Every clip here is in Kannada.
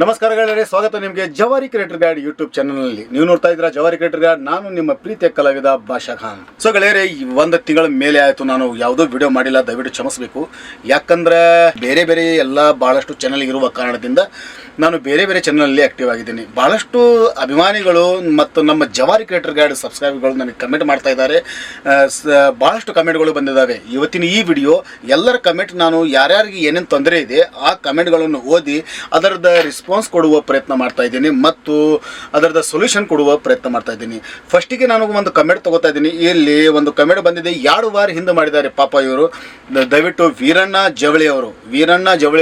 ನಮಸ್ಕಾರ ಗೆಳೆಯರೇ, ಸ್ವಾಗತ ನಿಮಗೆ ಜವಾರಿ ಕ್ರಿಯೇಟರ್ ಗೈಡ್ ಯೂಟ್ಯೂಬ್ ಚಾನಲ್ನಲ್ಲಿ. ನೀವು ನೋಡ್ತಾ ಇದ್ದೀರಾ ಜವಾರಿ ಕ್ರಿಯೇಟರ್ ಗೈಡ್. ನಾನು ನಿಮ್ಮ ಪ್ರೀತಿಯ ಕಲಾವಿದ ಬಾಷಾ ಖಾನ್. ಸೊ ಗೆಳೆಯರೇ, ಒಂದು ತಿಂಗಳ ಮೇಲೆ ಆಯಿತು ನಾನು ಯಾವುದೋ ವಿಡಿಯೋ ಮಾಡಿಲ್ಲ, ದಯವಿಟ್ಟು ಕ್ಷಮಿಸಬೇಕು. ಯಾಕಂದ್ರೆ ಬೇರೆ ಬೇರೆ ಎಲ್ಲ ಭಾಳಷ್ಟು ಚಾನಲ್ ಇರುವ ಕಾರಣದಿಂದ ನಾನು ಬೇರೆ ಬೇರೆ ಚಾನಲಲ್ಲಿ ಆ್ಯಕ್ಟಿವ್ ಆಗಿದ್ದೀನಿ. ಭಾಳಷ್ಟು ಅಭಿಮಾನಿಗಳು ಮತ್ತು ನಮ್ಮ ಜವಾರಿ ಕ್ರಿಯೇಟರ್ ಗೈಡ್ ಸಬ್ಸ್ಕ್ರೈಬರ್ಗಳು ನನಗೆ ಕಮೆಂಟ್ ಮಾಡ್ತಾ ಇದ್ದಾರೆ. ಭಾಳಷ್ಟು ಕಮೆಂಟ್ಗಳು ಬಂದಿದ್ದಾವೆ. ಇವತ್ತಿನ ಈ ವಿಡಿಯೋ ಎಲ್ಲರ ಕಮೆಂಟ್, ನಾನು ಯಾರ್ಯಾರಿಗೆ ಏನೇನು ತೊಂದರೆ ಇದೆ ಆ ಕಮೆಂಟ್ಗಳನ್ನು ಓದಿ ಅದರದ ರೆಸ್ಪಾನ್ಸ್ ಕೊಡುವ ಪ್ರಯತ್ನ ಮಾಡ್ತಾ ಇದ್ದೀನಿ ಮತ್ತು ಅದರದ ಸೊಲ್ಯೂಷನ್ ಕೊಡುವ ಪ್ರಯತ್ನ ಮಾಡ್ತಾ ಇದ್ದೀನಿ. ಫಸ್ಟಿಗೆ ನಾನು ಒಂದು ಕಮೆಂಟ್ ತಗೋತಾ ಇದ್ದೀನಿ. ಇಲ್ಲಿ ಒಂದು ಕಮೆಂಟ್ ಬಂದಿದೆ, 2 ವಾರ ಹಿಂದೆ ಮಾಡಿದ್ದಾರೆ ಪಾಪ ಇವರು. ದಯವಿಟ್ಟು ವೀರಣ್ಣ ಜವಳಿ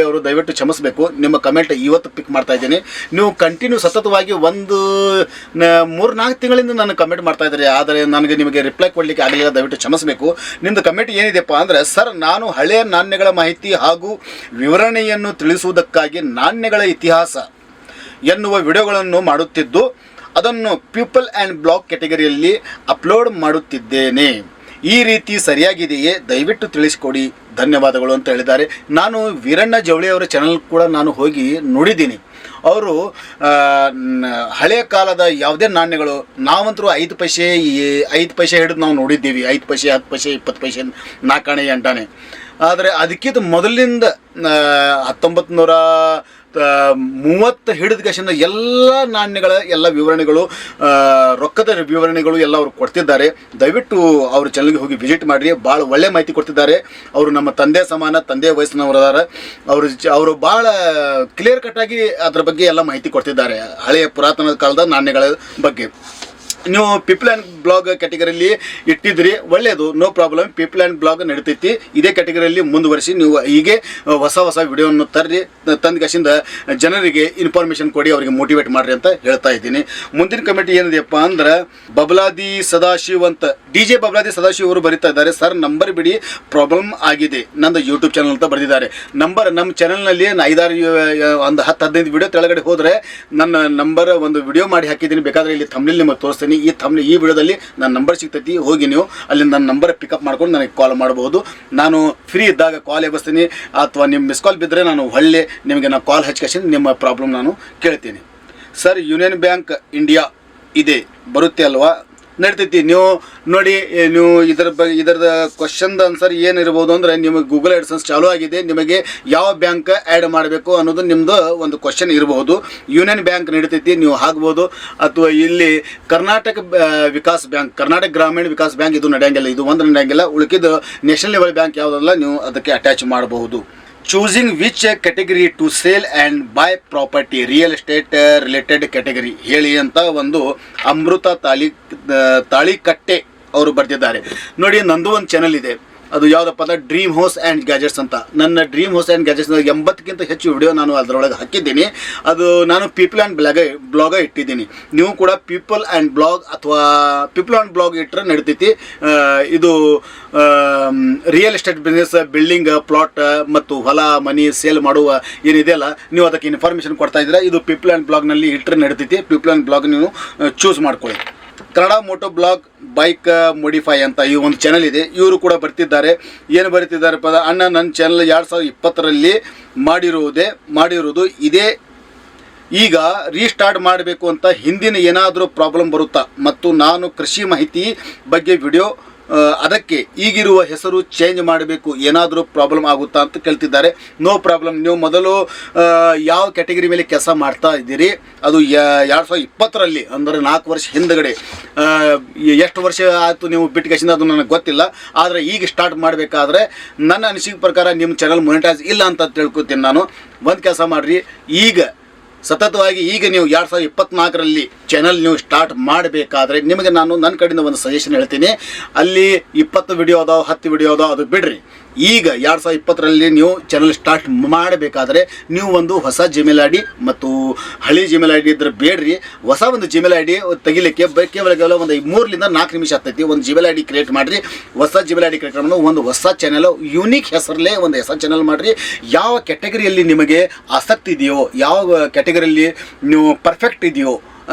ಅವರು ದಯವಿಟ್ಟು ಕ್ಷಮಿಸಬೇಕು. ನಿಮ್ಮ ಕಮೆಂಟ್ ಇವತ್ತು ಪಿಕ್ ಮಾಡ್ತಾ ಇದ್ದೀನಿ. ನೀವು ಕಂಟಿನ್ಯೂ ಸತತವಾಗಿ 3-4 ತಿಂಗಳಿಂದ ನಾನು ಕಮೆಂಟ್ ಮಾಡ್ತಾ ಇದ್ದಾರೆ, ಆದರೆ ನನಗೆ ನಿಮಗೆ ರಿಪ್ಲೈ ಕೊಡಲಿಕ್ಕೆ ಆಗಲಿಲ್ಲ. ದಯವಿಟ್ಟು ಕ್ಷಮಿಸಬೇಕು. ನಿಮ್ಮದು ಕಮೆಂಟ್ ಏನಿದೆಪ್ಪ ಅಂದರೆ, ಸರ್ ನಾನು ಹಳೆಯ ನಾಣ್ಯಗಳ ಮಾಹಿತಿ ಹಾಗೂ ವಿವರಣೆಯನ್ನು ತಿಳಿಸುವುದಕ್ಕಾಗಿ ನಾಣ್ಯಗಳ ಇತಿಹಾಸ ಎನ್ನುವ ವಿಡಿಯೋಗಳನ್ನು ಮಾಡುತ್ತಿದ್ದು ಅದನ್ನು ಪೀಪಲ್ ಆ್ಯಂಡ್ ಬ್ಲಾಗ್ ಕ್ಯಾಟಗರಿಯಲ್ಲಿ ಅಪ್ಲೋಡ್ ಮಾಡುತ್ತಿದ್ದೇನೆ. ಈ ರೀತಿ ಸರಿಯಾಗಿದೆಯೇ? ದಯವಿಟ್ಟು ತಿಳಿಸಿಕೊಡಿ, ಧನ್ಯವಾದಗಳು ಅಂತ ಹೇಳಿದ್ದಾರೆ. ನಾನು ವೀರಣ್ಣ ಜವಳಿ ಅವರ ಚಾನಲ್ ಕೂಡ ನಾನು ಹೋಗಿ ನೋಡಿದ್ದೀನಿ. ಅವರು ಹಳೆಯ ಕಾಲದ ಯಾವುದೇ ನಾಣ್ಯಗಳು, ನಾವಂತರೂ 5 ಪೈಸೆ ಹಿಡಿದು ನಾವು ನೋಡಿದ್ದೀವಿ. 5 ಪೈಸೆ, 10 ಪೈಸೆ, 20 ಪೈಸೆ, 4 ಆಣೆ, 8 ಆಣೆ. ಆದರೆ ಅದಕ್ಕಿಂತ ಮೊದಲಿಂದ 1930 ಹಿಡಿದ ಎಲ್ಲ ನಾಣ್ಯಗಳ ಎಲ್ಲ ವಿವರಣೆಗಳು, ರೊಕ್ಕದ ವಿವರಣೆಗಳು ಎಲ್ಲ ಅವರು ಕೊಡ್ತಿದ್ದಾರೆ. ದಯವಿಟ್ಟು ಅವ್ರ ಚಾನಲ್ಗೆ ಹೋಗಿ ವಿಸಿಟ್ ಮಾಡಿರಿ. ಭಾಳ ಒಳ್ಳೆ ಮಾಹಿತಿ ಕೊಡ್ತಿದ್ದಾರೆ. ಅವರು ನಮ್ಮ ತಂದೆ ಸಮಾನ, ತಂದೆ ವಯಸ್ಸಿನವರದಾರ. ಅವರು ಭಾಳ ಕ್ಲಿಯರ್ ಕಟ್ಟಾಗಿ ಅದ್ರ ಬಗ್ಗೆ ಎಲ್ಲ ಮಾಹಿತಿ ಕೊಡ್ತಿದ್ದಾರೆ, ಹಳೆಯ ಪುರಾತನ ಕಾಲದ ನಾಣ್ಯಗಳ ಬಗ್ಗೆ. ನೀವು ಪೀಪಲ್ ಆ್ಯಂಡ್ ಬ್ಲಾಗ್ ಕ್ಯಾಟಗರಿಯಲ್ಲಿ ಇಟ್ಟಿದ್ರಿ, ಒಳ್ಳೆಯದು, no problem. People and blog ನಡೀತೈತಿ. ಇದೇ ಕ್ಯಾಟಗರಿಯಲ್ಲಿ ಮುಂದುವರಿಸಿ. ನೀವು ಹೀಗೆ ಹೊಸ ವಿಡಿಯೋವನ್ನು ತಂದು ಜನರಿಗೆ ಇನ್ಫಾರ್ಮೇಷನ್ ಕೊಡಿ, ಅವರಿಗೆ ಮೋಟಿವೇಟ್ ಮಾಡಿರಿ ಅಂತ ಹೇಳ್ತಾ ಇದ್ದೀನಿ. ಮುಂದಿನ ಕಮೆಂಟ್ ಏನಿದೆಯಪ್ಪ ಅಂದ್ರೆ, ಬಬಲಾದಿ ಸದಾಶಿವ್ ಅಂತ, DJ ಬಬಲಾದಿ ಸದಾಶಿವ್ ಅವರು ಬರೀತಾ ಇದ್ದಾರೆ, ಸರ್ ನಂಬರ್ ಬಿಡಿ, ಪ್ರಾಬ್ಲಮ್ ಆಗಿದೆ ನಂದು ಯೂಟ್ಯೂಬ್ ಚಾನಲ್ ಅಂತ ಬರೆದಿದ್ದಾರೆ. ನಮ್ಮ ಚಾನಲ್ನಲ್ಲಿ 10-15 ವಿಡಿಯೋ ಕೆಳಗಡೆ ಹೋದರೆ ನನ್ನ ನಂಬರ್ ಒಂದು ವಿಡಿಯೋ ಮಾಡಿ ಹಾಕಿದ್ದೀನಿ. ಬೇಕಾದರೆ ಇಲ್ಲಿ ಥಂಬ್ನೇಲ್ ನಿಮಗೆ ತೋರಿಸ್ತೀನಿ. ಈ ವಿಡಿಯೋದಲ್ಲಿ ನನ್ನ ನಂಬರ್ ಸಿಗ್ತೈತಿ. ಹೋಗಿ ನೀವು ಅಲ್ಲಿ ನನ್ನ ನಂಬರ್ ಪಿಕಪ್ ಮಾಡ್ಕೊಂಡು ನನಗೆ ಕಾಲ್ ಮಾಡಬಹುದು. ನಾನು ಫ್ರೀ ಇದ್ದಾಗ ಕಾಲ್ ಎಬ್ಬಿಸ್ತೀನಿ, ಅಥವಾ ನಿಮ್ಮ ಮಿಸ್ ಕಾಲ್ ಬಿದ್ದರೆ ನಾನು ಹೊಳ್ಳಿ ನಿಮಗೆ ಕಾಲ್ ಹಚ್ಕೊಂಡು ನಿಮ್ಮ ಪ್ರಾಬ್ಲಮ್ ನಾನು ಕೇಳ್ತೀನಿ. ಸರ್ ಯೂನಿಯನ್ ಬ್ಯಾಂಕ್ ಇಂಡಿಯಾ ಇದೆ, ಬರುತ್ತೆ ಅಲ್ವಾ? ನಡೀತೈತಿ. ನೀವು ನೋಡಿ, ನೀವು ಇದರದ ಕ್ವಶನ್ದ ಆನ್ಸರ್ ಏನಿರ್ಬೋದು ಅಂದರೆ, ನಿಮಗೆ ಗೂಗಲ್ ಆಡ್ಸೆನ್ಸ್ ಚಾಲೂ ಆಗಿದೆ, ನಿಮಗೆ ಯಾವ ಬ್ಯಾಂಕ್ ಆ್ಯಡ್ ಮಾಡಬೇಕು ಅನ್ನೋದು ನಿಮ್ಮದು ಒಂದು ಕ್ವಶನ್ ಇರಬಹುದು. ಯೂನಿಯನ್ ಬ್ಯಾಂಕ್ ನಡೀತೈತಿ, ನೀವು ಹಾಕ್ಬೋದು. ಅಥವಾ ಇಲ್ಲಿ ಕರ್ನಾಟಕ ವಿಕಾಸ್ ಬ್ಯಾಂಕ್, ಕರ್ನಾಟಕ ಗ್ರಾಮೀಣ ವಿಕಾಸ್ ಬ್ಯಾಂಕ್, ಇದು ನಡೆಯಂಗಿಲ್ಲ, ಇದು ಒಂದು ನಡೆಯಂಗಿಲ್ಲ. ಉಳಿಕಿದ್ದು ನ್ಯಾಷನಲ್ ಲೆವೆಲ್ ಬ್ಯಾಂಕ್ ಯಾವುದಲ್ಲ, ನೀವು ಅದಕ್ಕೆ ಅಟ್ಯಾಚ್ ಮಾಡಬಹುದು. Choosing which category two sale and by property, real estate related category ಹೇಳಿ ಅಂತ ಒಂದು ಅಮೃತ ತಾಳಿಕಟ್ಟೆ ಅವರು ಬರೆದಿದ್ದಾರೆ. ನೋಡಿ, ನಂದು ಒಂದು ಚಾನಲ್ ಇದೆ, ಅದು ಯಾವುದಪ್ಪ ಅಂದರೆ ಡ್ರೀಮ್ ಹೌಸ್ ಆ್ಯಂಡ್ ಗ್ಯಾಜೆಟ್ಸ್ ಅಂತ. ನನ್ನ ಡ್ರೀಮ್ ಹೌಸ್ ಆ್ಯಂಡ್ ಗ್ಯಾಜೆಟ್ಸ್ 80ಕ್ಕಿಂತ ಹೆಚ್ಚು ವಿಡಿಯೋ ನಾನು ಅದರೊಳಗೆ ಹಾಕಿದ್ದೀನಿ. ಅದು ನಾನು ಪೀಪಲ್ ಆ್ಯಂಡ್ ಬ್ಲಾಗ ಇಟ್ಟಿದ್ದೀನಿ. ನೀವು ಕೂಡ ಪೀಪಲ್ ಆ್ಯಂಡ್ ಬ್ಲಾಗ್ ಅಥವಾ ಪೀಪಲ್ ಆ್ಯಂಡ್ ಬ್ಲಾಗ್ ಇಟ್ಟರೆ ನಡೀತೈತಿ. ಇದು real estate business, building, plot ಮತ್ತು ಹೊಲ ಮನಿ ಸೇಲ್ ಮಾಡುವ ಏನಿದೆಯಲ್ಲ, ನೀವು ಅದಕ್ಕೆ ಇನ್ಫಾರ್ಮೇಷನ್ ಕೊಡ್ತಾ ಇದ್ದೀರಾ. ಇದು ಪೀಪಲ್ ಆ್ಯಂಡ್ ಬ್ಲಾಗ್ನಲ್ಲಿ ಇಟ್ಟರೆ ನಡೀತೈತಿ. ಪೀಪಲ್ ಆ್ಯಂಡ್ ಬ್ಲಾಗ್ ನೀವು ಚೂಸ್ ಮಾಡ್ಕೊಳ್ಳಿ. Kannada moto blog bike modify ಅಂತ ಈ ಒಂದು ಚಾನಲ್ ಇದೆ. ಇವರು ಕೂಡ ಬರ್ತಿದ್ದಾರೆ. ಏನು ಬರೀತಿದ್ದಾರಪ್ಪ, ಅಣ್ಣ ನನ್ನ ಚಾನಲ್ 2020ರಲ್ಲಿ ಮಾಡಿರುವುದು ಇದೇ, ಈಗ ರೀಸ್ಟಾರ್ಟ್ ಮಾಡಬೇಕು ಅಂತ. ಹಿಂದಿನ ಏನಾದರೂ ಪ್ರಾಬ್ಲಮ್ ಬರುತ್ತಾ? ಮತ್ತು ನಾನು ಕೃಷಿ ಮಾಹಿತಿ ಬಗ್ಗೆ ವಿಡಿಯೋ, ಅದಕ್ಕೆ ಈಗಿರುವ ಹೆಸರು ಚೇಂಜ್ ಮಾಡಬೇಕು, ಏನಾದರೂ ಪ್ರಾಬ್ಲಮ್ ಆಗುತ್ತಾ ಅಂತ ಕೇಳ್ತಿದ್ದಾರೆ. No problem. ನೀವು ಮೊದಲು ಯಾವ ಕ್ಯಾಟಗರಿ ಮೇಲೆ ಕೆಲಸ ಮಾಡ್ತಾ ಇದ್ದೀರಿ, ಅದು 2020ರಲ್ಲಿ ಅಂದರೆ 4 ವರ್ಷ ಹಿಂದಗಡೆ, ಎಷ್ಟು ವರ್ಷ ಆಯಿತು ನೀವು ಬಿಟ್ಟು ಅದು ನನಗೆ ಗೊತ್ತಿಲ್ಲ. ಆದರೆ ಈಗ ಸ್ಟಾರ್ಟ್ ಮಾಡಬೇಕಾದ್ರೆ ನನ್ನ ಅನಿಸಿಕೆ ಪ್ರಕಾರ ನಿಮ್ಮ ಚಾನಲ್ ಮೊನಿಟೈಸ್ ಇಲ್ಲ ಅಂತ ತಿಳ್ಕೊತೀನಿ ನಾನು. ಒಂದು ಕೆಲಸ ಮಾಡಿರಿ, ಈಗ ಸತತವಾಗಿ ಈಗ ನೀವು 2024ರಲ್ಲಿ ಚಾನಲ್ ನೀವು ಸ್ಟಾರ್ಟ್ ಮಾಡಬೇಕಾದ್ರೆ ನಿಮಗೆ ನಾನು ನನ್ನ ಕಡೆಯಿಂದ ಒಂದು ಸಜೆಷನ್ ಹೇಳ್ತೀನಿ. ಅಲ್ಲಿ 20 ವಿಡಿಯೋ ಅದಾವೆ, 10 ವಿಡಿಯೋ ಅದಾವೆ, ಅದು ಬಿಡ್ರಿ. ಈಗ 2020ರಲ್ಲಿ ನೀವು ಚಾನಲ್ ಸ್ಟಾರ್ಟ್ ಮಾಡಬೇಕಾದ್ರೆ ನೀವು ಒಂದು ಹೊಸ ಜಿಮೇಲ್ ಐ ಡಿ ಮತ್ತು ಹಳಿ ಜಿಮೇಲ್ ಐ ಡಿ ಇದ್ರೆ ಬೇಡ್ರಿ. ಹೊಸ ಒಂದು ಜಿಮೇಲ್ ಐ ಡಿ ತೆಗಿಲಿಕ್ಕೆ ಕೇವಲ ಒಂದು 3-4 ನಿಮಿಷ ಆಗ್ತೈತಿ. ಒಂದು ಜಿಮೇಲ್ ಐ ಡಿ ಕ್ರಿಯೇಟ್ ಮಾಡಿರಿ. ಹೊಸ ಜಿಮೇಲ್ ಐ ಡಿ ಕ್ರಿಯೇಟ್ ಮಾಡಿ ಒಂದು ಹೊಸ ಚಾನಲ್, ಯೂನಿಕ್ ಹೆಸರಲ್ಲೇ ಒಂದು ಹೊಸ ಚಾನಲ್ ಮಾಡಿರಿ. ಯಾವ ಕ್ಯಾಟಗರಿಯಲ್ಲಿ ನಿಮಗೆ ಆಸಕ್ತಿ ಇದೆಯೋ, ಯಾವ ಕ್ಯಾಟಗರಿಯಲ್ಲಿ ನೀವು ಪರ್ಫೆಕ್ಟ್ ಇದೆಯೋ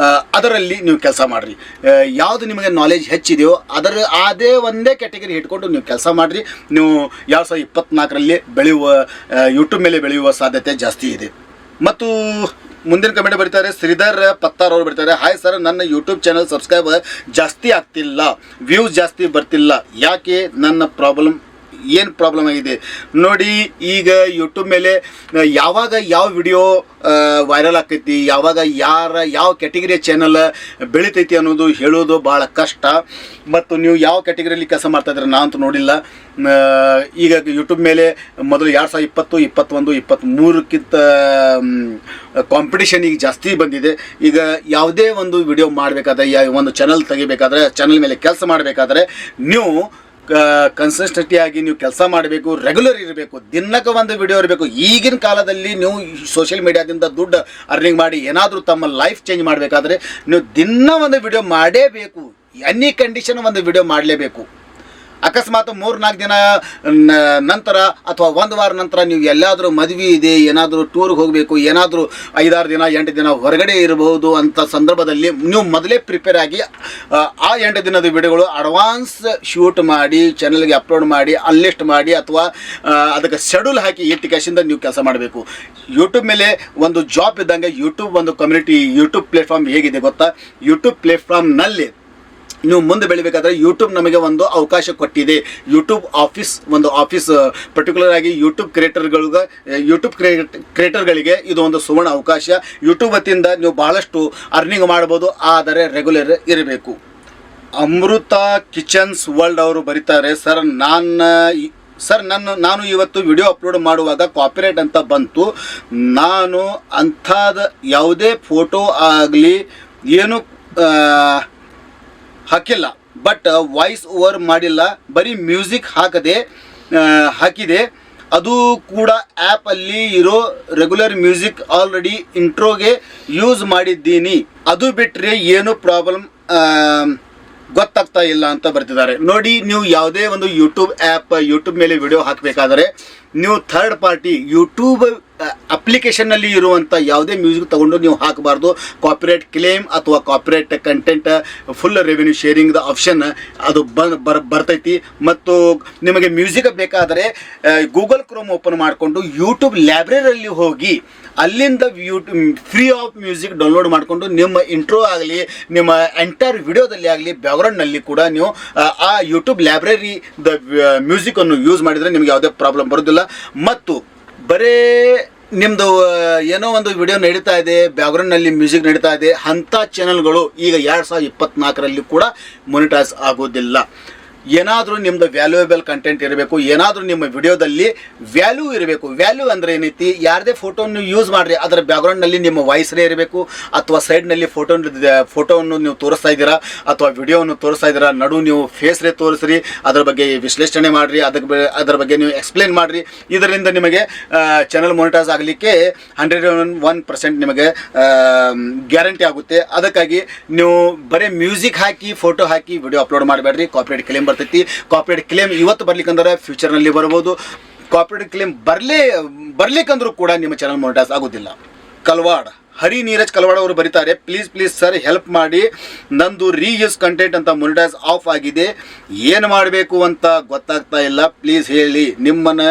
ಅದರಲ್ಲಿ ನೀವು ಕೆಲಸ ಮಾಡಿರಿ. ಯಾವುದು ನಿಮಗೆ ನಾಲೆಜ್ ಹೆಚ್ಚಿದೆಯೋ ಅದೇ ಒಂದೇ ಕ್ಯಾಟಗರಿ ಇಟ್ಕೊಂಡು ನೀವು ಕೆಲಸ ಮಾಡಿರಿ. ನೀವು 2024ರಲ್ಲಿ ಯೂಟ್ಯೂಬ್ ಮೇಲೆ ಬೆಳೆಯುವ ಸಾಧ್ಯತೆ ಜಾಸ್ತಿ ಇದೆ. ಮತ್ತು ಮುಂದಿನ ಕಮೆಂಟ್ ಬರೀತಾರೆ ಶ್ರೀಧರ್ ಪತ್ತಾರ್ ಅವರು ಬರೀತಾರೆ, ಹಾಯ್ ಸರ್, ನನ್ನ ಯೂಟ್ಯೂಬ್ ಚಾನಲ್ ಸಬ್ಸ್ಕ್ರೈಬರ್ ಜಾಸ್ತಿ ಆಗ್ತಿಲ್ಲ, ವ್ಯೂಸ್ ಜಾಸ್ತಿ ಬರ್ತಿಲ್ಲ, ಯಾಕೆ, ನನ್ನ ಏನು ಪ್ರಾಬ್ಲಮ್ ಆಗಿದೆ ನೋಡಿ. ಈಗ ಯೂಟ್ಯೂಬ್ ಮೇಲೆ ಯಾವಾಗ ಯಾವ ವಿಡಿಯೋ ವೈರಲ್ ಆಕೈತಿ, ಯಾವಾಗ ಯಾವ ಕ್ಯಾಟಗರಿಯ ಚಾನಲ್ ಬೆಳಿತೈತಿ ಅನ್ನೋದು ಹೇಳೋದು ಭಾಳ ಕಷ್ಟ. ಮತ್ತು ನೀವು ಯಾವ ಕ್ಯಾಟಗರಿಯಲ್ಲಿ ಕೆಲಸ ಮಾಡ್ತಾ ಇದ್ರೆ ನಾ ಅಂತೂ ನೋಡಿಲ್ಲ. ಈಗ ಯೂಟ್ಯೂಬ್ ಮೇಲೆ ಮೊದಲು 2020, 21, 23ಕ್ಕಿಂತ ಕಾಂಪಿಟೇಷನ್ ಈಗ ಜಾಸ್ತಿ ಬಂದಿದೆ. ಈಗ ಯಾವುದೇ ಒಂದು ವಿಡಿಯೋ ಮಾಡಬೇಕಾದ್ರೆ, ಒಂದು ಚಾನಲ್ ತೆಗಿಬೇಕಾದ್ರೆ, ಚಾನಲ್ ಮೇಲೆ ಕೆಲಸ ಮಾಡಬೇಕಾದ್ರೆ ನೀವು ಕನ್ಸಿಸ್ಟೆಂಟಿಯಾಗಿ ನೀವು ಕೆಲಸ ಮಾಡಬೇಕು, ರೆಗ್ಯುಲರ್ ಇರಬೇಕು, ದಿನಕ್ಕೆ ಒಂದು ವಿಡಿಯೋ ಇರಬೇಕು. ಈಗಿನ ಕಾಲದಲ್ಲಿ ನೀವು ಸೋಷಿಯಲ್ ಮೀಡಿಯಾದಿಂದ ದುಡ್ಡು ಅರ್ನಿಂಗ್ ಮಾಡಿ ಏನಾದರೂ ತಮ್ಮ ಲೈಫ್ ಚೇಂಜ್ ಮಾಡಬೇಕಾದ್ರೆ ನೀವು ದಿನ ಒಂದು ವಿಡಿಯೋ ಮಾಡಲೇಬೇಕು, ಎನಿ ಕಂಡೀಷನ್ ಒಂದು ವಿಡಿಯೋ ಮಾಡಲೇಬೇಕು. ಅಕಸ್ಮಾತ್ 3-4 ದಿನ ನಂತರ ಅಥವಾ 1 ವಾರ ನಂತರ ನೀವು ಎಲ್ಲಾದರೂ ಮದುವೆ ಇದೆ, ಏನಾದರೂ ಟೂರ್ಗೆ ಹೋಗಬೇಕು, ಏನಾದರೂ 5-6 ದಿನ 8 ದಿನ ಹೊರಗಡೆ ಇರಬಹುದು ಅಂತ ಸಂದರ್ಭದಲ್ಲಿ ನೀವು ಮೊದಲೇ ಪ್ರಿಪೇರ್ ಆಗಿ ಆ 8 ದಿನದ ವಿಡಿಯೋಗಳು ಅಡ್ವಾನ್ಸ್ ಶೂಟ್ ಮಾಡಿ ಚಾನಲ್ಗೆ ಅಪ್ಲೋಡ್ ಮಾಡಿ ಅಲ್ಲಿಸ್ಟ್ ಮಾಡಿ ಅಥವಾ ಅದಕ್ಕೆ ಶೆಡ್ಯೂಲ್ ಹಾಕಿ ಇಟ್ಟಿಗೆಸಿಂದ ನೀವು ಕೆಲಸ ಮಾಡಬೇಕು. ಯೂಟ್ಯೂಬ್ ಮೇಲೆ ಒಂದು ಜಾಬ್ ಇದ್ದಂಗೆ ಯೂಟ್ಯೂಬ್ ಒಂದು ಕಮ್ಯುನಿಟಿ, ಯೂಟ್ಯೂಬ್ ಪ್ಲೇಟ್ಫಾರ್ಮ್ ಹೇಗಿದೆ ಗೊತ್ತಾ? ಯೂಟ್ಯೂಬ್ ಪ್ಲೇಟ್ಫಾರ್ಮ್ನಲ್ಲಿ ನೀವು ಮುಂದೆ ಬೆಳಿಬೇಕಾದ್ರೆ ಯೂಟ್ಯೂಬ್ ನಮಗೆ ಒಂದು ಅವಕಾಶ ಕೊಟ್ಟಿದೆ. ಯೂಟ್ಯೂಬ್ ಒಂದು ಆಫೀಸ್ ಪರ್ಟಿಕ್ಯುಲರ್ ಆಗಿ ಯೂಟ್ಯೂಬ್ ಕ್ರಿಯೇಟರ್ಗಳಿಗೆ ಇದು ಒಂದು ಸುವರ್ಣ ಅವಕಾಶ. ಯೂಟ್ಯೂಬ್ ವತಿಯಿಂದ ನೀವು ಬಹಳಷ್ಟು ಅರ್ನಿಂಗ್ ಮಾಡ್ಬೋದು, ಆದರೆ ರೆಗ್ಯುಲರ್ ಇರಬೇಕು. ಅಮೃತ ಕಿಚನ್ಸ್ ವರ್ಲ್ಡ್ ಅವರು ಬರೀತಾರೆ, ನಾನು ಇವತ್ತು ವಿಡಿಯೋ ಅಪ್ಲೋಡ್ ಮಾಡುವಾಗ ಕಾಪಿರೈಟ್ ಅಂತ ಬಂತು. ನಾನು ಅಂಥದ್ದು ಯಾವುದೇ ಫೋಟೋ ಆಗಲಿ ಏನು ಹಾಕಿಲ್ಲ, ಬಟ್ ವಾಯ್ಸ್ ಓವರ್ ಮಾಡಿಲ್ಲ, ಬರೀ ಮ್ಯೂಸಿಕ್ ಹಾಕಿದೆ. ಅದು ಕೂಡ ಆ್ಯಪಲ್ಲಿ ಇರೋ ರೆಗ್ಯುಲರ್ ಮ್ಯೂಸಿಕ್ ಆಲ್ರೆಡಿ ಇಂಟ್ರೋಗೆ ಯೂಸ್ ಮಾಡಿದ್ದೀನಿ. ಅದು ಬಿಟ್ಟರೆ ಏನು ಪ್ರಾಬ್ಲಮ್ ಗೊತ್ತಾಗ್ತಾ ಇಲ್ಲ ಅಂತ ಬರ್ತಿದ್ದಾರೆ. ನೋಡಿ, ನೀವು ಯಾವುದೇ ಒಂದು ಯೂಟ್ಯೂಬ್ ಮೇಲೆ ವಿಡಿಯೋ ಹಾಕಬೇಕಾದ್ರೆ ನೀವು ಥರ್ಡ್ ಪಾರ್ಟಿ ಯೂಟ್ಯೂಬ್ ಅಪ್ಲಿಕೇಶನ್ನಲ್ಲಿ ಇರುವಂಥ ಯಾವುದೇ ಮ್ಯೂಸಿಕ್ ತಗೊಂಡು ನೀವು ಹಾಕಬಾರ್ದು. ಕಾಪಿರೈಟ್ ಕ್ಲೇಮ್ ಅಥವಾ ಕಾಪಿರೈಟ್ ಕಂಟೆಂಟ್ ಫುಲ್ ರೆವೆನ್ಯೂ ಶೇರಿಂಗ್ದ ಆಪ್ಷನ್ ಅದು ಬರ್ತೈತಿ. ಮತ್ತು ನಿಮಗೆ ಮ್ಯೂಸಿಕ್ ಬೇಕಾದರೆ ಗೂಗಲ್ ಕ್ರೋಮ್ ಓಪನ್ ಮಾಡಿಕೊಂಡು ಯೂಟ್ಯೂಬ್ ಲೈಬ್ರರಿಯಲ್ಲಿ ಹೋಗಿ ಅಲ್ಲಿಂದ ಫ್ರೀ ಆಫ್ ಮ್ಯೂಸಿಕ್ ಡೌನ್ಲೋಡ್ ಮಾಡಿಕೊಂಡು ನಿಮ್ಮ ಇಂಟ್ರೋ ಆಗಲಿ, ನಿಮ್ಮ ಎಂಟೈರ್ ವಿಡಿಯೋದಲ್ಲಿ ಆಗಲಿ, ಬ್ಯಾಕ್ಗ್ರೌಂಡ್ನಲ್ಲಿ ಕೂಡ ನೀವು ಆ ಯೂಟ್ಯೂಬ್ ಲೈಬ್ರರಿದ ಮ್ಯೂಸಿಕನ್ನು ಯೂಸ್ ಮಾಡಿದರೆ ನಿಮಗೆ ಯಾವುದೇ ಪ್ರಾಬ್ಲಮ್ ಬರೋದಿಲ್ಲ. ಮತ್ತು ಬರೇ ನಿಮ್ಮದು ಏನೋ ಒಂದು ವಿಡಿಯೋ ನಡೀತಾ ಇದೆ, ಬ್ಯಾಕ್ಗ್ರೌಂಡ್ನಲ್ಲಿ ಮ್ಯೂಸಿಕ್ ನಡೀತಾ ಇದೆ, ಅಂಥ ಚಾನಲ್ಗಳು ಈಗ 2024ರಲ್ಲಿ ಕೂಡ ಮೊನಿಟೈಸ್ ಆಗೋದಿಲ್ಲ. ಏನಾದರೂ ನಿಮ್ಮದು ವ್ಯಾಲ್ಯೂಯಬಲ್ ಕಂಟೆಂಟ್ ಇರಬೇಕು, ಏನಾದರೂ ನಿಮ್ಮ ವಿಡಿಯೋದಲ್ಲಿ ವ್ಯಾಲ್ಯೂ ಇರಬೇಕು. ವ್ಯಾಲ್ಯೂ ಅಂದರೆ ಏನೈತಿ, ಯಾರದೇ ಫೋಟೋವನ್ನು ಯೂಸ್ ಮಾಡಿರಿ, ಅದರ ಬ್ಯಾಕ್ಗ್ರೌಂಡ್ನಲ್ಲಿ ನಿಮ್ಮ ವಾಯ್ಸ್ರೇ ಇರಬೇಕು, ಅಥವಾ ಸೈಡ್ನಲ್ಲಿ ಫೋಟೋವನ್ನು ನೀವು ತೋರಿಸ್ತಾ ಇದ್ದೀರಾ ಅಥವಾ ವಿಡಿಯೋವನ್ನು ತೋರಿಸ್ತಾ ಇದ್ದೀರಾ, ನಡು ನೀವು ಫೇಸ್ರೇ ತೋರಿಸ್ರಿ, ಅದರ ಬಗ್ಗೆ ವಿಶ್ಲೇಷಣೆ ಮಾಡಿರಿ, ಅದರ ಬಗ್ಗೆ ನೀವು ಎಕ್ಸ್ಪ್ಲೇನ್ ಮಾಡಿರಿ. ಇದರಿಂದ ನಿಮಗೆ ಚಾನಲ್ ಮೊನಿಟೈಸ್ ಆಗಲಿಕ್ಕೆ 101% ನಿಮಗೆ ಗ್ಯಾರಂಟಿ ಆಗುತ್ತೆ. ಅದಕ್ಕಾಗಿ ನೀವು ಬರೀ ಮ್ಯೂಸಿಕ್ ಹಾಕಿ ಫೋಟೋ ಹಾಕಿ ವಿಡಿಯೋ ಅಪ್ಲೋಡ್ ಮಾಡಬೇಡ್ರಿ. ಕಾಪಿರೈಟ್ ಕ್ಲೇಮ್ ಬರ್ತೈತಿ. ಕಾಪಿರೈಟ್ ಕ್ಲೇಮ್ ಇವತ್ತು ಬರ್ಲಿಕ್ಕಂದ್ರೆ ಫ್ಯೂಚರ್ನಲ್ಲಿ ಬರ್ಬೋದು. ಕಾಪಿರೈಟ್ ಕ್ಲೇಮ್ ಬರ್ಲಿಕ್ಕಂದ್ರೂ ಕೂಡ ನಿಮ್ಮ ಚಾನಲ್ ಮೊನಿಟೈಸ್ ಆಗೋದಿಲ್ಲ. ಕಲ್ವಾಡ್ ಹರಿ ನೀರಜ್ ಕಲ್ವಾಡ್ ಅವರು ಬರೀತಾರೆ, ಪ್ಲೀಸ್ ಸರ್ ಹೆಲ್ಪ್ ಮಾಡಿ, ನಂದು ರೀಯೂಸ್ ಕಂಟೆಂಟ್ ಅಂತ ಮೊನಿಟೈಸ್ ಆಫ್ ಆಗಿದೆ, ಏನು ಮಾಡಬೇಕು ಅಂತ ಗೊತ್ತಾಗ್ತಾ ಇಲ್ಲ, ಪ್ಲೀಸ್ ಹೇಳಿ. ನಿಮ್ಮನ್ನು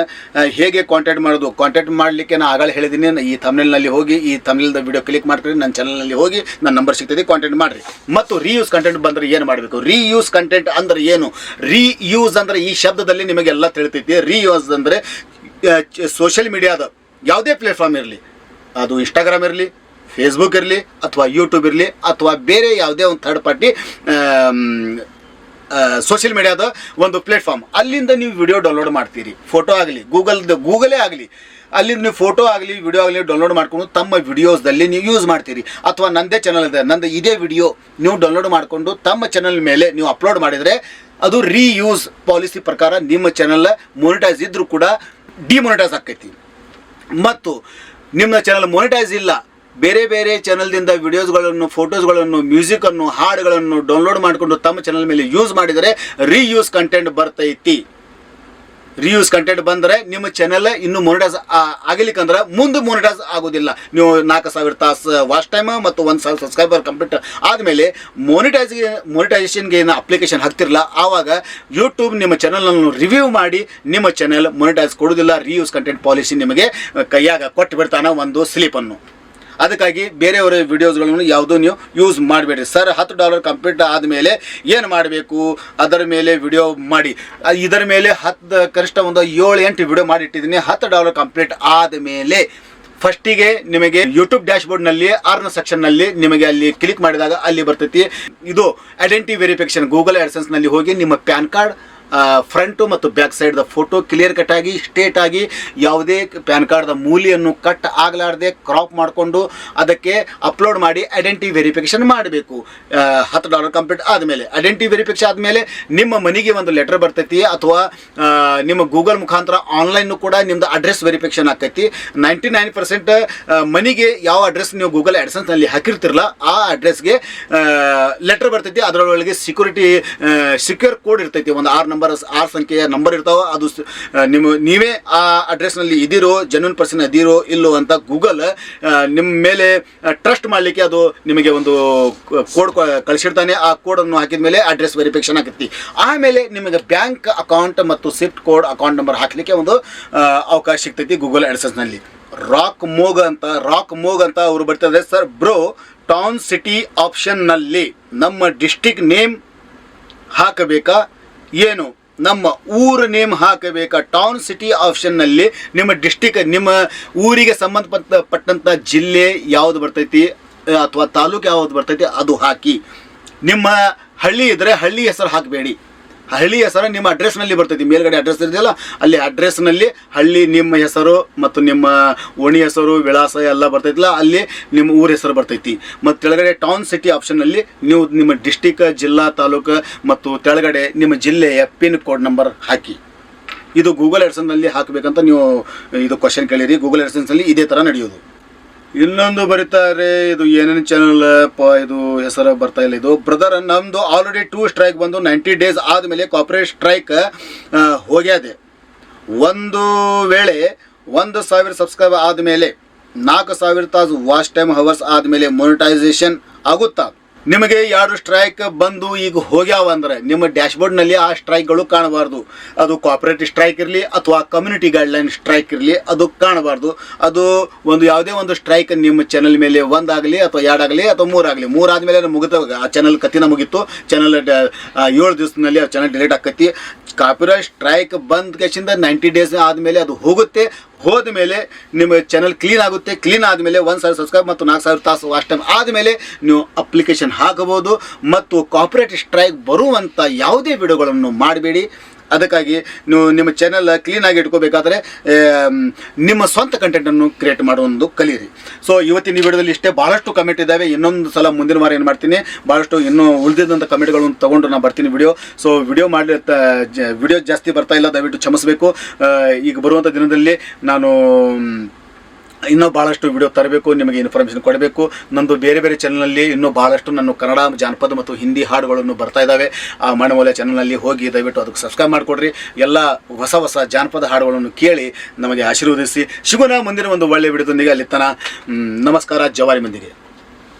ಹೇಗೆ ಕಾಂಟ್ಯಾಕ್ಟ್ ಮಾಡಲಿಕ್ಕೆ ನಾನು ಆಗಲೇ ಹೇಳಿದ್ದೀನಿ. ಈ ಥಂಬ್ನೇಲ್ನಲ್ಲಿ ಹೋಗಿ, ಈ ಥಂಬ್ನೇಲ್ದ ವಿಡಿಯೋ ಕ್ಲಿಕ್ ಮಾಡ್ತೀರಿ, ನನ್ನ ಚಾನಲ್ನಲ್ಲಿ ಹೋಗಿ ನನ್ನ ನಂಬರ್ ಸಿಗ್ತದೆ, ಕಾಂಟ್ಯಾಕ್ಟ್ ಮಾಡಿರಿ. ಮತ್ತು ರೀಯೂಸ್ ಕಂಟೆಂಟ್ ಬಂದರೆ ಏನು ಮಾಡಬೇಕು? ರೀಯೂಸ್ ಕಂಟೆಂಟ್ ಅಂದರೆ ಏನು? ರೀಯೂಸ್ ಅಂದರೆ ಈ ಶಬ್ದದಲ್ಲಿ ನಿಮಗೆಲ್ಲ ತಿಳಿತೈತಿ. ರೀಯೂಸ್ ಅಂದರೆ ಸೋಷಿಯಲ್ ಮೀಡಿಯಾದ ಯಾವುದೇ ಪ್ಲೇಟ್ಫಾರ್ಮ್ ಇರಲಿ, ಅದು ಇನ್ಸ್ಟಾಗ್ರಾಮ್ ಇರಲಿ, ಫೇಸ್ಬುಕ್ ಇರಲಿ, ಅಥವಾ ಯೂಟ್ಯೂಬ್ ಇರಲಿ, ಅಥವಾ ಬೇರೆ ಯಾವುದೇ ಒಂದು ಥರ್ಡ್ ಪಾರ್ಟಿ ಸೋಷಿಯಲ್ ಮೀಡಿಯಾದ ಒಂದು ಪ್ಲೇಟ್ಫಾರ್ಮ್, ಅಲ್ಲಿಂದ ನೀವು ವಿಡಿಯೋ ಡೌನ್ಲೋಡ್ ಮಾಡ್ತೀರಿ. ಫೋಟೋ ಆಗಲಿ, ಗೂಗಲೇ ಆಗಲಿ, ಅಲ್ಲಿಂದ ನೀವು ಫೋಟೋ ಆಗಲಿ ವಿಡಿಯೋ ಆಗಲಿ ಡೌನ್ಲೋಡ್ ಮಾಡ್ಕೊಂಡು ತಮ್ಮ ವಿಡಿಯೋಸ್ದಲ್ಲಿ ನೀವು ಯೂಸ್ ಮಾಡ್ತೀರಿ. ಅಥವಾ ನಂದೇ ಚಾನಲ್ ಇದೆ, ನಂದು ಇದೇ ವಿಡಿಯೋ ನೀವು ಡೌನ್ಲೋಡ್ ಮಾಡಿಕೊಂಡು ತಮ್ಮ ಚಾನಲ್ ಮೇಲೆ ನೀವು ಅಪ್ಲೋಡ್ ಮಾಡಿದರೆ ಅದು ರೀಯೂಸ್ ಪಾಲಿಸಿ ಪ್ರಕಾರ ನಿಮ್ಮ ಚಾನಲ್ ಮೊನಿಟೈಸ್ ಇದ್ದರೂ ಕೂಡ ಡಿಮೊನಿಟೈಸ್ ಆಕೈತಿ. ಮತ್ತು ನಿಮ್ಮ ಚಾನಲ್ ಮೊನಿಟೈಸ್ ಇಲ್ಲ, ಬೇರೆ ಚಾನಲ್ದಿಂದ ವಿಡಿಯೋಸ್ಗಳನ್ನು, ಫೋಟೋಸ್ಗಳನ್ನು, ಮ್ಯೂಸಿಕನ್ನು, ಹಾಡುಗಳನ್ನು ಡೌನ್ಲೋಡ್ ಮಾಡಿಕೊಂಡು ತಮ್ಮ ಚಾನಲ್ ಮೇಲೆ ಯೂಸ್ ಮಾಡಿದರೆ ರೀಯೂಸ್ ಕಂಟೆಂಟ್ ಬರ್ತೈತಿ. ರೀಯೂಸ್ ಕಂಟೆಂಟ್ ಬಂದರೆ ನಿಮ್ಮ ಚಾನಲ್ ಇನ್ನೂ ಮೊನಿಟೈಸ್ ಆಗಲಿಕ್ಕಂದ್ರೆ ಮುಂದೆ ಮೊನಿಟೈಸ್ ಆಗೋದಿಲ್ಲ. ನೀವು 4000 ತಾಸು ವಾಚ್ ಟೈಮ್ ಮತ್ತು 1000 ಸಬ್ಸ್ಕ್ರೈಬರ್ ಕಂಪ್ಲೀಟ್ ಆದಮೇಲೆ ಮೊನಿಟೈಸೇಷನ್ಗೆ ಏನು ಅಪ್ಲಿಕೇಶನ್ ಹಾಕ್ತಿರಲ್ಲ, ಆವಾಗ ಯೂಟ್ಯೂಬ್ ನಿಮ್ಮ ಚಾನಲನ್ನು ರಿವ್ಯೂ ಮಾಡಿ ನಿಮ್ಮ ಚಾನಲ್ ಮೊನಿಟೈಸ್ ಕೊಡೋದಿಲ್ಲ. ರೀಯೂಸ್ ಕಂಟೆಂಟ್ ಪಾಲಿಸಿ ನಿಮಗೆ ಕೈಯಾಗ ಕೊಟ್ಟು ಬಿಡ್ತಾನೆ ಒಂದು ಸ್ಲಿಪನ್ನು. ಅದಕ್ಕಾಗಿ ಬೇರೆಯವರ ವಿಡಿಯೋಸ್ಗಳನ್ನು ಯಾವುದೂ ನೀವು ಯೂಸ್ ಮಾಡಬೇಡಿ ಸರ್. $10 ಕಂಪ್ಲೀಟ್ ಆದಮೇಲೆ ಏನು ಮಾಡಬೇಕು, ಅದರ ಮೇಲೆ ವಿಡಿಯೋ ಮಾಡಿ. ಇದರ ಮೇಲೆ ಕನಿಷ್ಠ ಒಂದು 7-8 ವಿಡಿಯೋ ಮಾಡಿಟ್ಟಿದ್ದೀನಿ. $10 ಕಂಪ್ಲೀಟ್ ಆದಮೇಲೆ ಫಸ್ಟಿಗೆ ನಿಮಗೆ ಯೂಟ್ಯೂಬ್ ಡ್ಯಾಶ್ಬೋರ್ಡ್ನಲ್ಲಿ ಅರ್ನ್ ಸೆಕ್ಷನ್ನಲ್ಲಿ ನಿಮಗೆ ಅಲ್ಲಿ ಕ್ಲಿಕ್ ಮಾಡಿದಾಗ ಅಲ್ಲಿ ಬರ್ತೈತಿ ಇದು ಐಡೆಂಟಿಟಿ ವೆರಿಫಿಕೇಶನ್. ಗೂಗಲ್ ಆಡ್ಸೆನ್ಸ್ನಲ್ಲಿ ಹೋಗಿ ನಿಮ್ಮ ಪ್ಯಾನ್ ಕಾರ್ಡ್ ಫ್ರಂಟು ಮತ್ತು ಬ್ಯಾಕ್ ಸೈಡ್ದ ಫೋಟೋ ಕ್ಲಿಯರ್ ಕಟ್ ಆಗಿ ಸ್ಟೇಟ್ ಆಗಿ ಯಾವುದೇ ಪ್ಯಾನ್ ಕಾರ್ಡ್ದ ಮೂಲೆಯನ್ನು ಕಟ್ ಆಗಲಾರ್ದೆ ಕ್ರಾಪ್ ಮಾಡಿಕೊಂಡು ಅದಕ್ಕೆ ಅಪ್ಲೋಡ್ ಮಾಡಿ ಐಡೆಂಟಿಟಿ ವೆರಿಫಿಕೇಶನ್ ಮಾಡಬೇಕು. $10 ಕಂಪ್ಲೀಟ್ ಆದಮೇಲೆ ಐಡೆಂಟಿಟಿ ವೆರಿಫಿಕೇಶನ್ ಆದಮೇಲೆ ನಿಮ್ಮ ಮನೆಗೆ ಒಂದು ಲೆಟರ್ ಬರ್ತೈತಿ ಅಥವಾ ನಿಮ್ಮ ಗೂಗಲ್ ಮುಖಾಂತರ ಆನ್ಲೈನ್ ಕೂಡ ನಿಮ್ಮದು ಅಡ್ರೆಸ್ ವೆರಿಫಿಕೇಶನ್ ಆಕೈತಿ. 99% ಮನೆಗೆ ಯಾವ ಅಡ್ರೆಸ್ ನೀವು ಗೂಗಲ್ ಆಡ್ಸೆನ್ಸ್ನಲ್ಲಿ ಹಾಕಿರ್ತಿರಲ್ಲ ಆ ಅಡ್ರೆಸ್ಗೆ ಲೆಟರ್ ಬರ್ತೈತಿ. ಅದರೊಳಗೆ ಸೆಕ್ಯೂರ್ ಕೋಡ್ ಇರ್ತೈತಿ. ಒಂದು 6 ಸಂಖ್ಯೆಯ ನಂಬರ್ ಇರ್ತಾವ. ಅದು ನೀವೇ ಆ ಅಡ್ರೆಸ್ನಲ್ಲಿ ಇದ್ದೀರೋ, ಜೆನ್ಯೂನ್ ಪರ್ಸನ್ ಇದ್ದೀರೋ ಇಲ್ಲೋ ಅಂತ ಗೂಗಲ್ ನಿಮ್ಮ ಮೇಲೆ ಟ್ರಸ್ಟ್ ಮಾಡಲಿಕ್ಕೆ ಅದು ನಿಮಗೆ ಒಂದು ಕೋಡ್ ಕಳಿಸಿರ್ತಾನೆ. ಆ ಕೋಡನ್ನು ಹಾಕಿದ ಮೇಲೆ ಅಡ್ರೆಸ್ ವೆರಿಫಿಕೇಶನ್ ಆಗುತ್ತೆ. ಆಮೇಲೆ ನಿಮಗೆ ಬ್ಯಾಂಕ್ ಅಕೌಂಟ್ ಮತ್ತು ಸ್ವಿಫ್ಟ್ ಕೋಡ್ ಅಕೌಂಟ್ ನಂಬರ್ ಹಾಕಲಿಕ್ಕೆ ಒಂದು ಅವಕಾಶ ಸಿಗ್ತೈತಿ ಗೂಗಲ್ ಆಡ್ಸೆನ್ಸ್ನಲ್ಲಿ. ರಾಕ್ ಮೋಗ್ ಅಂತ ಅವರು ಬರ್ತಾರೆ. ಸರ್ ಬ್ರೋ, ಟೌನ್ ಸಿಟಿ ಆಪ್ಷನ್ನಲ್ಲಿ ನಮ್ಮ ಡಿಸ್ಟ್ರಿಕ್ಟ್ ನೇಮ್ ಹಾಕಬೇಕಾ, ಏನು ನಮ್ಮ ಊರ ನೇಮ್ ಹಾಕಬೇಕಾ? ಟೌನ್ ಸಿಟಿ ಆಪ್ಷನ್ನಲ್ಲಿ ನಿಮ್ಮ ಡಿಸ್ಟಿಕ್, ನಿಮ್ಮ ಊರಿಗೆ ಸಂಬಂಧಪಟ್ಟಂಥ ಜಿಲ್ಲೆ ಯಾವುದು ಬರ್ತೈತಿ ಅಥವಾ ತಾಲೂಕು ಯಾವುದು ಬರ್ತೈತಿ ಅದು ಹಾಕಿ. ನಿಮ್ಮ ಹಳ್ಳಿ ಇದ್ದರೆ ಹಳ್ಳಿ ಹೆಸರು ಹಾಕಬೇಡಿ. ಹಳ್ಳಿ ಹೆಸರು ನಿಮ್ಮ ಅಡ್ರೆಸ್ನಲ್ಲಿ ಬರ್ತೈತಿ. ಮೇಲ್ಗಡೆ ಅಡ್ರೆಸ್ ಇದೆಯಲ್ಲ ಅಲ್ಲಿ ಅಡ್ರೆಸ್ನಲ್ಲಿ ಹಳ್ಳಿ ನಿಮ್ಮ ಹೆಸರು ಮತ್ತು ನಿಮ್ಮ ಓಣಿ ಹೆಸರು ವಿಳಾಸ ಎಲ್ಲ ಬರ್ತೈತಿಲ್ಲ, ಅಲ್ಲಿ ನಿಮ್ಮ ಊರ ಹೆಸರು ಬರ್ತೈತಿ. ಮತ್ತು ಕೆಳಗಡೆ ಟೌನ್ ಸಿಟಿ ಆಪ್ಷನ್ನಲ್ಲಿ ನೀವು ನಿಮ್ಮ ಡಿಸ್ಟಿಕ್, ಜಿಲ್ಲಾ, ತಾಲೂಕು ಮತ್ತು ಕೆಳಗಡೆ ನಿಮ್ಮ ಜಿಲ್ಲೆಯ ಪಿನ್ ಕೋಡ್ ನಂಬರ್ ಹಾಕಿ. ಇದು ಗೂಗಲ್ ಆಡ್ಸೆನ್ಸ್ನಲ್ಲಿ ಹಾಕಬೇಕಂತ ನೀವು ಇದು ಕ್ವಶನ್ ಕೇಳಿರಿ. ಗೂಗಲ್ ಆಡ್ಸೆನ್ಸ್ನಲ್ಲಿ ಇದೇ ಥರ ನಡೆಯೋದು. ಇನ್ನೊಂದು ಬರೀತಾರೆ, ಇದು ಏನೇನು ಚಾನಲ್ ಇದು ಹೆಸರು ಬರ್ತಾ ಇಲ್ಲ. ಇದು ಬ್ರದರ್, ನಮ್ಮದು ಆಲ್ರೆಡಿ 2 ಸ್ಟ್ರೈಕ್ ಬಂದು 90 ಡೇಸ್ ಆದಮೇಲೆ ಕಾರ್ಪೊರೇಟ್ ಸ್ಟ್ರೈಕ್ ಹೋಗ್ಯಾದೆ. ಒಂದು ವೇಳೆ 1000 ಸಬ್ಸ್ಕ್ರೈಬ್ ಆದಮೇಲೆ 4000 ತಾಸು ವಾಚ್ ಟೈಮ್ ಹವರ್ಸ್ ಆದಮೇಲೆ ಮೊನಿಟೈಸೇಷನ್ ಆಗುತ್ತಾ? ನಿಮಗೆ 2 ಸ್ಟ್ರೈಕ್ ಬಂದು ಈಗ ಹೋಗ್ಯಾವ ಅಂದರೆ ನಿಮ್ಮ ಡ್ಯಾಶ್ಬೋರ್ಡ್ನಲ್ಲಿ ಆ ಸ್ಟ್ರೈಕ್ಗಳು ಕಾಣಬಾರ್ದು. ಅದು ಕಾರ್ಪೊರೇಟ್ ಸ್ಟ್ರೈಕ್ ಇರಲಿ ಅಥವಾ ಕಮ್ಯುನಿಟಿ ಗೈಡ್ಲೈನ್ ಸ್ಟ್ರೈಕ್ ಇರಲಿ, ಅದು ಕಾಣಬಾರ್ದು. ಅದು ಯಾವುದೇ ಒಂದು ಸ್ಟ್ರೈಕ್ ನಿಮ್ಮ ಚಾನಲ್ ಮೇಲೆ 1 ಆಗಲಿ ಅಥವಾ 2 ಆಗಲಿ ಅಥವಾ 3 ಆಗಲಿ, 3 ಆದಮೇಲೆ ಮುಗಿದ ಆ ಚಾನಲ್ ಕತ್ತಿನ ಮುಗೀತು. ಚಾನಲ್ 7 ದಿವಸದಲ್ಲಿ ಆ ಚಾನಲ್ ಡಿಲೀಟ್ ಆಕತಿ. ಕಾರ್ಪೊರೇಟ್ ಸ್ಟ್ರೈಕ್ ಬಂದ ಕೇಸಿಂದ 90 ಡೇಸ್ ಆದಮೇಲೆ ಅದು ಹೋಗುತ್ತೆ. ಹೋದ ಮೇಲೆ ನಿಮ್ಮ ಚಾನಲ್ ಕ್ಲೀನ್ ಆಗುತ್ತೆ. ಕ್ಲೀನ್ ಆದಮೇಲೆ 1000 ಸಬ್ಸ್ಕ್ರೈಬ್ ಮತ್ತು 4000 ತಾಸು ವಾಚ್ ಟೈಮ್ ಆದಮೇಲೆ ನೀವು ಅಪ್ಲಿಕೇಶನ್ ಹಾಕಬಹುದು. ಮತ್ತು ಕಾರ್ಪೊರೇಟ್ ಸ್ಟ್ರೈಕ್ ಬರುವಂಥ ಯಾವುದೇ ವಿಡಿಯೋಗಳನ್ನು ಮಾಡಬೇಡಿ. ಅದಕ್ಕಾಗಿ ನೀವು ನಿಮ್ಮ ಚಾನಲ್ ಕ್ಲೀನಾಗಿ ಇಟ್ಕೋಬೇಕಾದ್ರೆ ನಿಮ್ಮ ಸ್ವಂತ ಕಂಟೆಂಟನ್ನು ಕ್ರಿಯೇಟ್ ಮಾಡೋದು ಕಲೀರಿ. ಸೊ ಇವತ್ತಿನ ಈ ವಿಡಿಯೋದಲ್ಲಿ ಇಷ್ಟೇ. ಭಾಳಷ್ಟು ಕಮೆಂಟ್ ಇದ್ದಾವೆ. ಇನ್ನೊಂದು ಸಲ ಮುಂದಿನ ವಾರ ಏನು ಮಾಡ್ತೀನಿ, ಭಾಳಷ್ಟು ಇನ್ನೂ ಉಳಿದಿದ್ದಂಥ ಕಮೆಂಟ್ಗಳನ್ನು ತೊಗೊಂಡು ನಾನು ಬರ್ತೀನಿ ವಿಡಿಯೋ. ಸೊ ವಿಡಿಯೋ ಜಾಸ್ತಿ ಬರ್ತಾ ಇಲ್ಲ, ದಯವಿಟ್ಟು ಕ್ಷಮಿಸಬೇಕು. ಈಗ ಬರುವಂಥ ದಿನದಲ್ಲಿ ನಾನು ಇನ್ನೂ ಭಾಳಷ್ಟು ವಿಡಿಯೋ ತರಬೇಕು, ನಿಮಗೆ ಇನ್ಫಾರ್ಮೇಷನ್ ಕೊಡಬೇಕು. ನಂದು ಬೇರೆ ಬೇರೆ ಚಾನಲ್ನಲ್ಲಿ ಇನ್ನೂ ಭಾಳಷ್ಟು ನನ್ನ ಕನ್ನಡ, ಜಾನಪದ ಮತ್ತು ಹಿಂದಿ ಹಾಡುಗಳನ್ನು ಬರ್ತಾ ಇದ್ದಾವೆ. ಆ ಮಣ್ಣಮೂಲೆ ಚಾನಲ್ನಲ್ಲಿ ಹೋಗಿ ದಯವಿಟ್ಟು ಅದಕ್ಕೆ ಸಬ್ಸ್ಕ್ರೈಬ್ ಮಾಡಿಕೊಡ್ರಿ. ಎಲ್ಲ ಹೊಸ ಜಾನಪದ ಹಾಡುಗಳನ್ನು ಕೇಳಿ ನಮಗೆ ಆಶೀರ್ವದಿಸಿ. ಸಿಗೋಣ ಮುಂದಿನ ಒಂದು ಒಳ್ಳೆಯ ವಿಡಿಯೋದೊಂದಿಗೆ. ಅಲ್ಲಿ ತನಕ ನಮಸ್ಕಾರ. ಜವಾರಿ ಮಂದಿಗೆ.